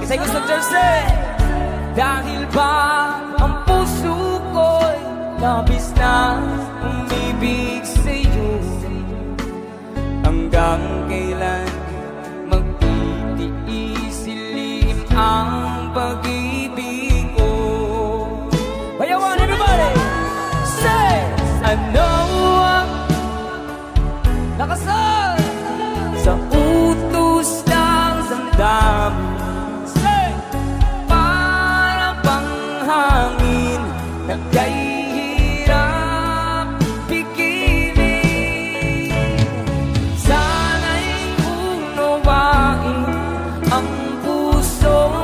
Isa'y gusto Jersey. Dahil ba ang puso ko'y labis na umibig sa'yo, hanggang kailan magtitiis silim ang pag-ibig ko. Bayawan, everybody! Say! Ano ang nakasal sa utos ng damdamin? Say! Para bang hangin na kay hirap pigilin. Sana'y unawain ang puso